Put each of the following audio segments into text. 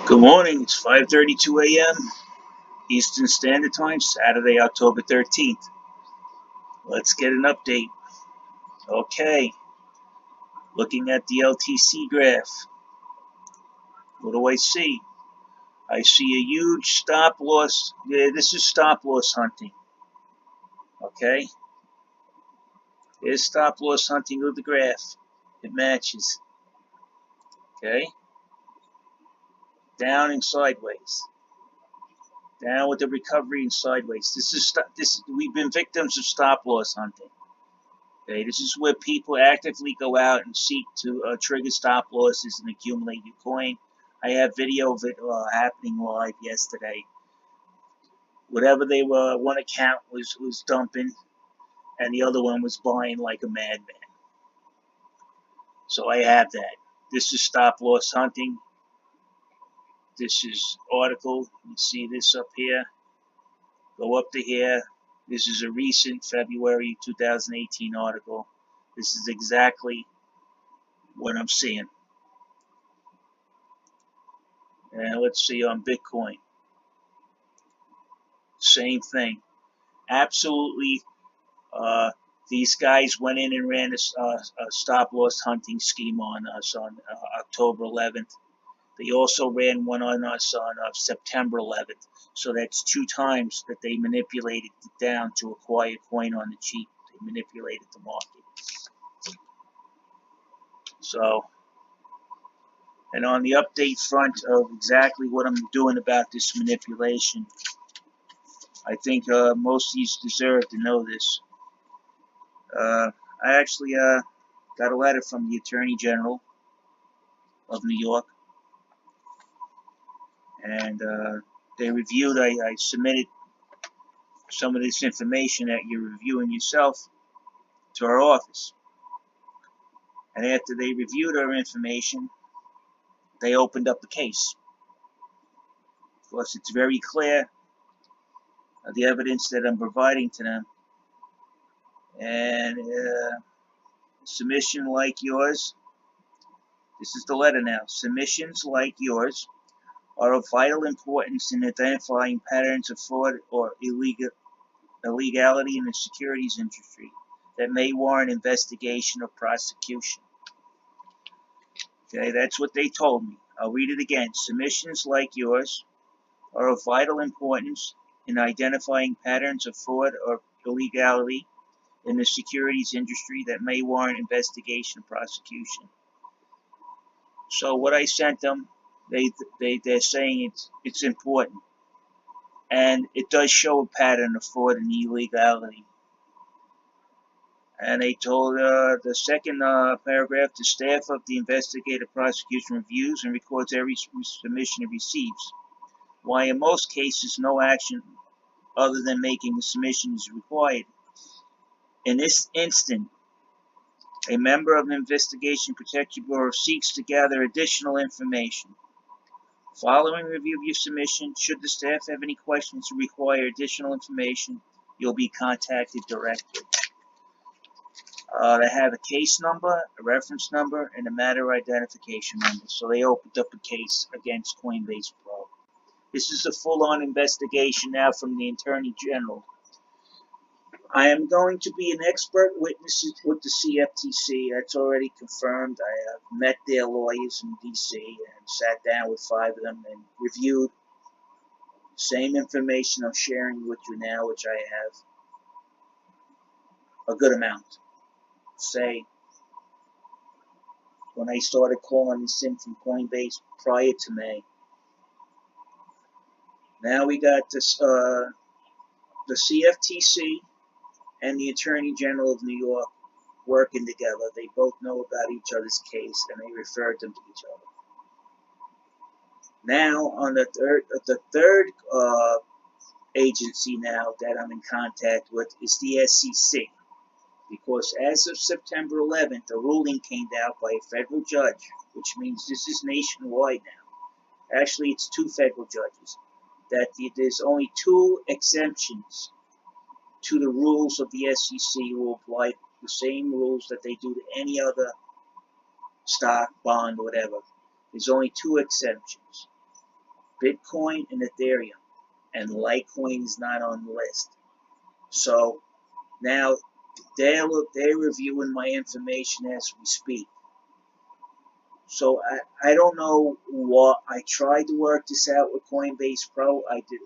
Good morning, it's 5:32 a.m. Eastern Standard Time, Saturday, October 13th. Let's get an update. Okay, looking at the LTC graph. What do I see? I see a huge stop loss. Yeah, this is stop loss hunting. Okay, here's stop loss hunting with the graph. It matches. Okay, down and sideways. Down with the recovery and sideways. We've been victims of stop loss hunting. Okay, this is where people actively go out and seek to trigger stop losses and accumulate your coin. I have video of it happening live yesterday. Whatever they were, one account was dumping, and the other one was buying like a madman. So I have that. This is stop loss hunting. This is article. You see this up here. Go up to here. This is a recent February 2018 article. This is exactly what I'm seeing. And let's see on Bitcoin. Same thing. Absolutely. These guys went in and ran a stop loss hunting scheme on us on October 11th. They also ran one on us on September 11th. So that's 2 times that they manipulated it down to acquire coin on the cheap. They manipulated the market. So, and on the update front of exactly what I'm doing about this manipulation, I think most of you deserve to know this. I actually got a letter from the Attorney General of New York, and they reviewed. I submitted some of this information that you're reviewing yourself to our office, and after they reviewed our information, they opened up the case. Of course, it's very clear the evidence that I'm providing to them, and submission like yours. This is the letter now. Submissions like yours are of vital importance in identifying patterns of fraud or illegality in the securities industry that may warrant investigation or prosecution. Okay, that's what they told me. I'll read it again. Submissions like yours are of vital importance in identifying patterns of fraud or illegality in the securities industry that may warrant investigation or prosecution. So what I sent them, they're saying it's important, and it does show a pattern of fraud and illegality. And they told the second paragraph, the staff of the investigative prosecution reviews and records every submission it receives. Why in most cases no action other than making a submission is required. In this instant, a member of the Investigation Protection Bureau seeks to gather additional information. Following review of your submission, should the staff have any questions or require additional information, you'll be contacted directly. They have a case number, a reference number, and a matter identification number. So they opened up a case against Coinbase Pro. This is a full-on investigation now from the Attorney General. I am going to be an expert witness with the CFTC. That's already confirmed. I have met their lawyers in D.C. and sat down with 5 of them and reviewed the same information I'm sharing with you now, which I have a good amount. Say, when I started calling this in from Coinbase prior to May. Now we got this, the CFTC and the Attorney General of New York working together. They both know about each other's case, and they referred them to each other. Now, on the third agency now that I'm in contact with is the SEC, because as of September 11th, a ruling came out by a federal judge, which means this is nationwide now. Actually, it's 2 federal judges, that there's only 2 exemptions to the rules of the SEC who will apply the same rules that they do to any other stock, bond, whatever. There's only 2 exemptions. Bitcoin and Ethereum, and Litecoin is not on the list. So now they're reviewing my information as we speak. So I don't know what, I tried to work this out with Coinbase Pro. I did.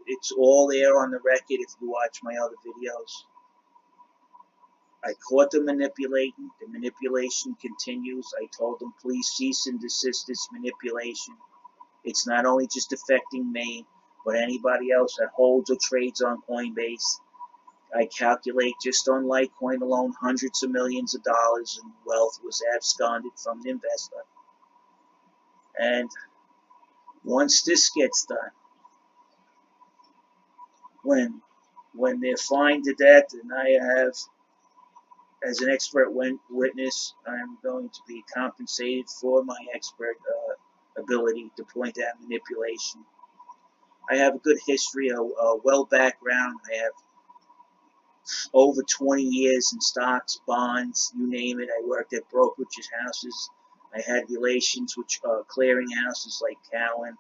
It's all there on the record if you watch my other videos. I caught them manipulating. The manipulation continues. I told them, please cease and desist this manipulation. It's not only just affecting me, but anybody else that holds or trades on Coinbase. I calculate just on Litecoin alone, hundreds of millions of dollars in wealth was absconded from the investor. And once this gets done, when they're fined to death, and I have, as an expert witness, I'm going to be compensated for my expert ability to point out manipulation. I have a good history, a well background. I have over 20 years in stocks, bonds, you name it. I worked at brokerage houses. I had relations with clearing houses like Cowen.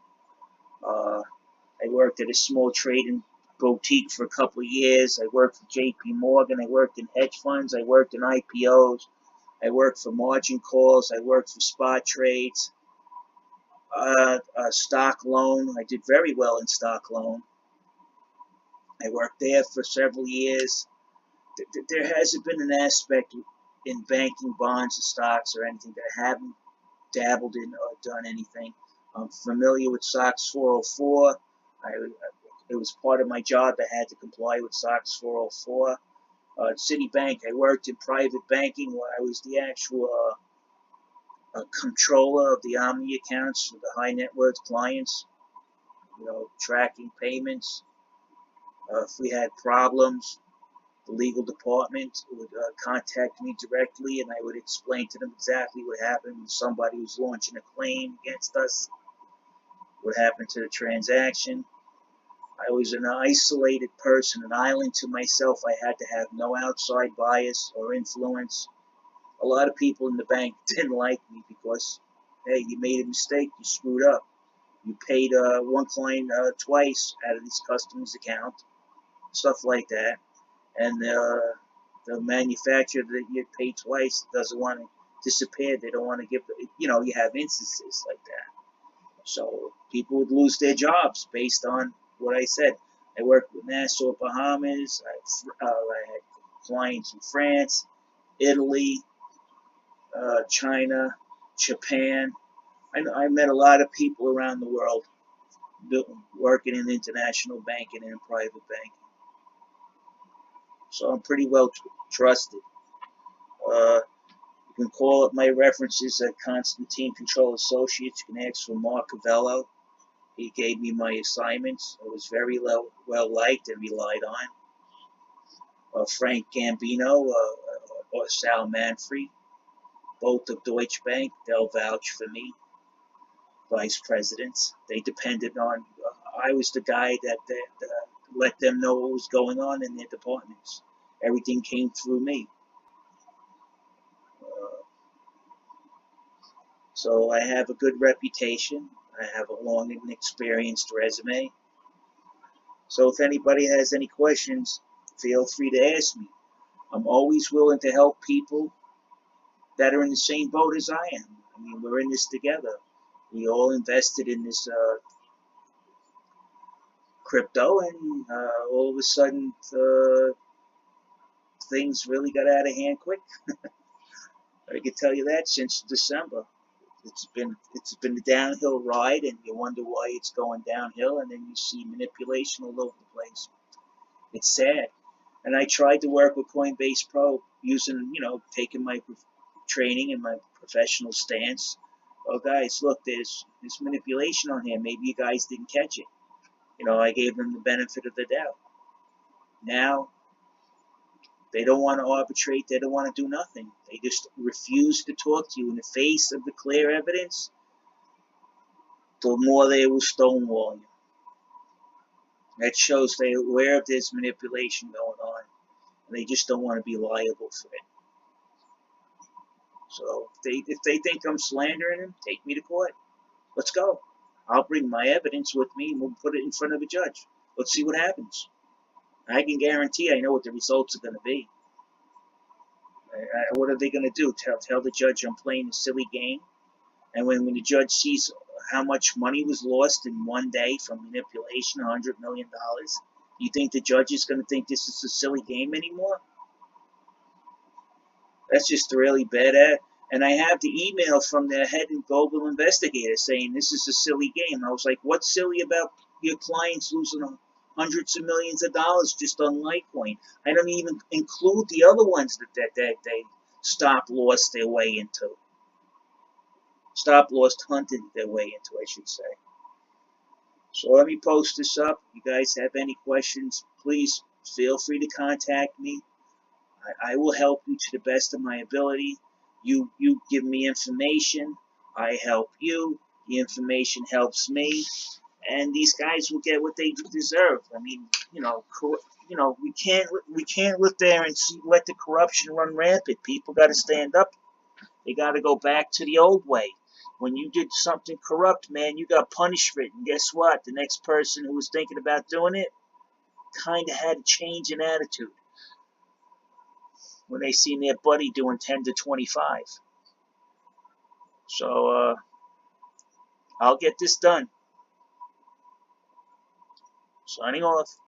I worked at a small trading boutique for a couple of years. I worked for J.P. Morgan. I worked in hedge funds. I worked in IPOs. I worked for margin calls. I worked for spot trades. Stock loan. I did very well in stock loan. I worked there for several years. There hasn't been an aspect in banking, bonds, or stocks or anything that I haven't dabbled in or done anything. I'm familiar with SOX 404. It was part of my job. I had to comply with SOX 404. At Citibank, I worked in private banking where I was the actual controller of the Omni accounts for the high net worth clients, tracking payments. If we had problems, the legal department would contact me directly, and I would explain to them exactly what happened when somebody was launching a claim against us, what happened to the transaction. I was an isolated person, an island to myself. I had to have no outside bias or influence. A lot of people in the bank didn't like me because, hey, you made a mistake, you screwed up. You paid one client twice out of this customer's account, stuff like that. And the manufacturer that you paid twice doesn't want to disappear. They don't want to give, you have instances like that. So people would lose their jobs based on what I said. I worked with Nassau, Bahamas. I had clients in France, Italy, China, Japan. I met a lot of people around the world working in international banking and in private banking. So I'm pretty well trusted. You can call up my references at Constantine Control Associates. You can ask for Mark Cavello. He gave me my assignments. I was very well liked and relied on. Frank Gambino or Sal Manfrey, both of Deutsche Bank, they'll vouch for me. Vice presidents, they depended on. I was the guy that let them know what was going on in their departments. Everything came through me. So I have a good reputation. I have a long and experienced resume. So if anybody has any questions, feel free to ask me. I'm always willing to help people that are in the same boat as I am. I mean, we're in this together. We all invested in this crypto, and all of a sudden things really got out of hand quick. I can tell you that since December. It's been a downhill ride, and you wonder why it's going downhill, and then you see manipulation all over the place. It's sad. And I tried to work with Coinbase Pro using, taking my training and my professional stance. Oh, guys, look, there's manipulation on here. Maybe you guys didn't catch it. I gave them the benefit of the doubt. Now, they don't want to arbitrate. They don't want to do nothing. They just refuse to talk to you in the face of the clear evidence. The more they will stonewall you. That shows they're aware of this manipulation going on, and they just don't want to be liable for it. So if they think I'm slandering them, take me to court. Let's go. I'll bring my evidence with me and we'll put it in front of a judge. Let's see what happens. I can guarantee I know what the results are going to be. What are they going to do? Tell the judge I'm playing a silly game? And when the judge sees how much money was lost in one day from manipulation, $100 million, you think the judge is going to think this is a silly game anymore? That's just really bad at it. And I have the email from the head and global investigator saying this is a silly game. I was like, what's silly about your clients losing hundreds of millions of dollars just on Litecoin? I don't even include the other ones that they stop-loss their way into. Stop-loss hunted their way into, I should say. So let me post this up. If you guys have any questions, please feel free to contact me. I will help you to the best of my ability. You give me information, I help you. The information helps me, and these guys will get what they deserve. I mean, we can't live there and let the corruption run rampant. People got to stand up. They got to go back to the old way. When you did something corrupt, man, you got punished for it. And guess what? The next person who was thinking about doing it kind of had a change in attitude when they seen their buddy doing 10 to 25. So I'll get this done. Signing off.